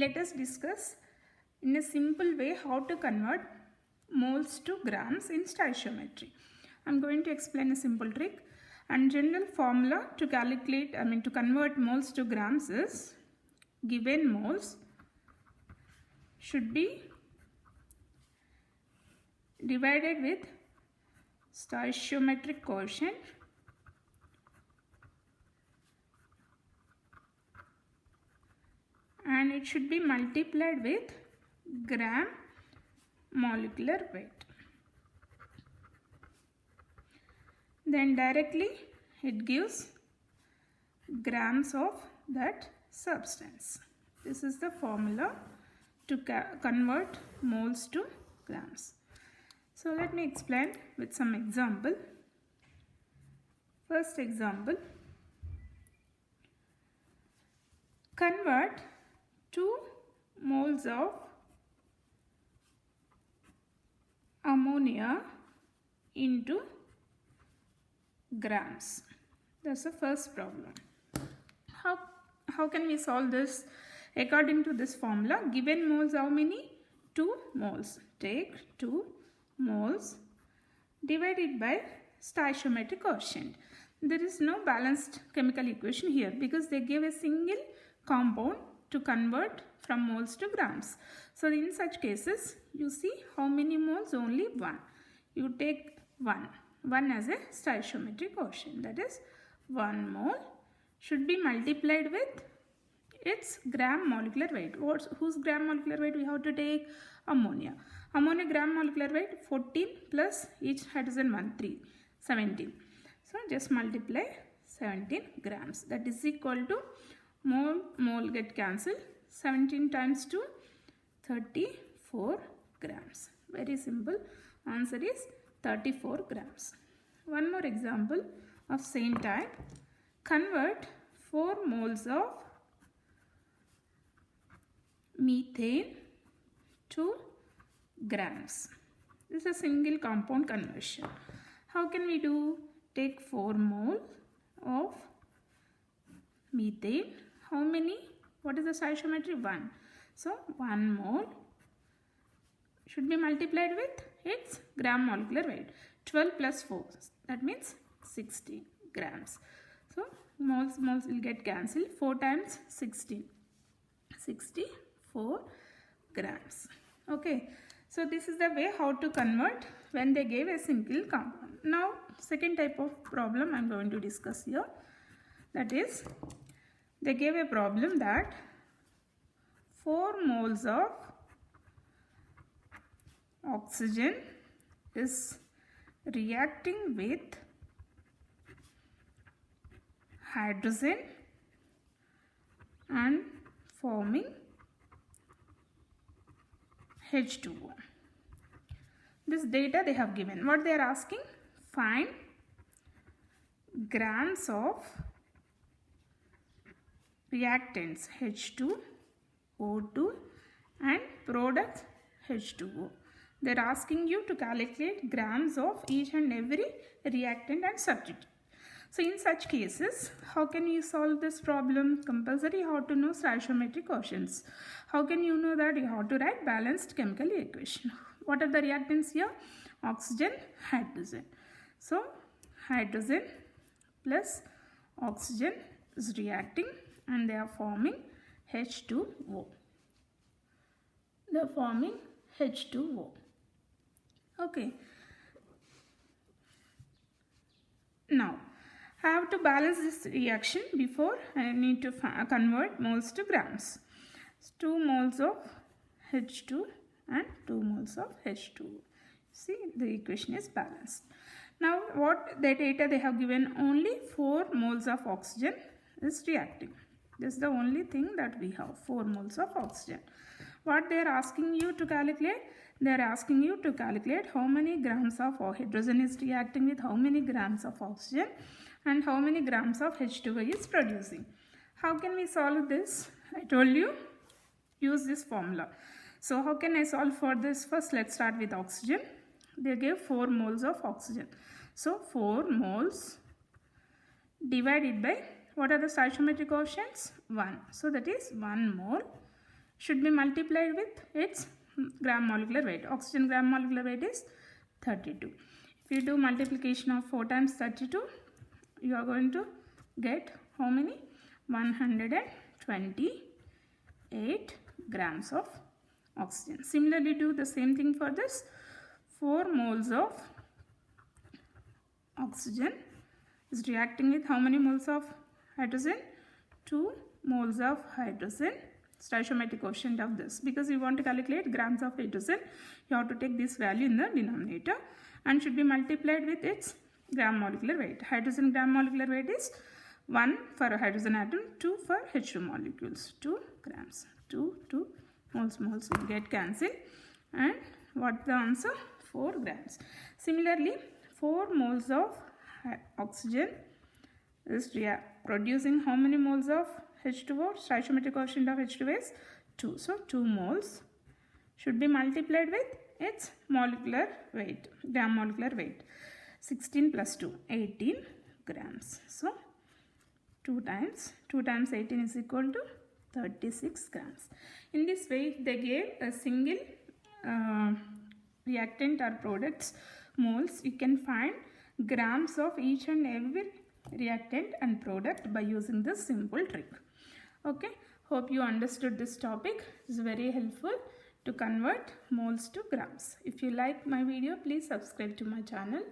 Let us discuss in a simple way how to convert moles to grams in stoichiometry. I am going to explain a simple trick, and general formula to calculate, to convert moles to grams is given moles should be divided with stoichiometric quotient and it should be multiplied with gram molecular weight. Then directly it gives grams of that substance. This is the formula to convert moles to grams. So let me explain with some example. First example, convert 2 moles of ammonia into grams. That's the first problem. How can we solve this? According to this formula, given moles how many? 2 moles. Take 2 moles divided by stoichiometric quotient. There is no balanced chemical equation here because they gave a single compound to convert from moles to grams. So in such cases, you see how many moles? Only 1. You take 1 as a stoichiometric quotient, that is 1 mole should be multiplied with its gram molecular weight. Whose gram molecular weight we have to take? Ammonia. Ammonia gram molecular weight 14 plus each hydrogen 1, 3, 17. So just multiply 17 grams. That is equal to mole get cancelled. 17 times 2, 34 grams. Very simple. Answer is 34 grams. One more example of same type. Convert 4 moles of methane to grams. This is a single compound conversion. How can we do? Take 4 mole of methane. How many? What is the stoichiometry? 1. So 1 mole should be multiplied with its gram molecular weight. 12 plus 4, that means 16 grams. So moles will get cancelled. 4 times 16, 64 grams. Okay, so this is the way how to convert when they gave a single compound. Now second type of problem I am going to discuss here. That is, they gave a problem that 4 moles of oxygen is reacting with hydrogen and forming H2O. This data they have given. What they are asking? Find grams of reactants H2O2 and products H2O. They are asking you to calculate grams of each and every reactant and substitute. So in such cases, how can you solve this problem? Compulsory how to know stoichiometric quotients. How can you know that? You have to write balanced chemical equation. What are the reactants here? Oxygen, hydrogen. So hydrogen plus oxygen is reacting and they are forming H2O. They are forming H2O. Okay. Now, I have to balance this reaction before I need to convert moles to grams. 2 moles of H2 and 2 moles of H2O. See, the equation is balanced. Now, what the data they have given? Only 4 moles of oxygen is reacting. This is the only thing that we have, 4 moles of oxygen. What they are asking you to calculate? They are asking you to calculate how many grams of hydrogen is reacting with how many grams of oxygen and how many grams of H2O is producing. How can we solve this? I told you, use this formula. So how can I solve for this? First let's start with oxygen. They gave 4 moles of oxygen. So 4 moles divided by, what are the stoichiometric quotients? 1. So that is 1 mole should be multiplied with its gram molecular weight. Oxygen gram molecular weight is 32. If you do multiplication of 4 times 32, you are going to get how many? 128 grams of oxygen. Similarly, do the same thing for this. 4 moles of oxygen is reacting with how many moles of hydrogen? 2 moles of hydrogen. Stoichiometric quotient of this. Because you want to calculate grams of hydrogen, you have to take this value in the denominator and should be multiplied with its gram molecular weight. Hydrogen gram molecular weight is 1 for a hydrogen atom, 2 for H2 molecules. 2 grams. 2 moles will get cancelled. And what's the answer? 4 grams. Similarly, 4 moles of oxygen is producing how many moles of H2O? Stoichiometric quotient of H2O is 2. So 2 moles should be multiplied with its molecular weight, gram molecular weight. 16 plus 2, 18 grams. So 2 times 18 is equal to 36 grams. In this way, they gave a single reactant or products moles. You can find grams of each and every reactant and product by using this simple trick. Okay, hope you understood this topic. It's very helpful to convert moles to grams. If you like my video, please subscribe to my channel.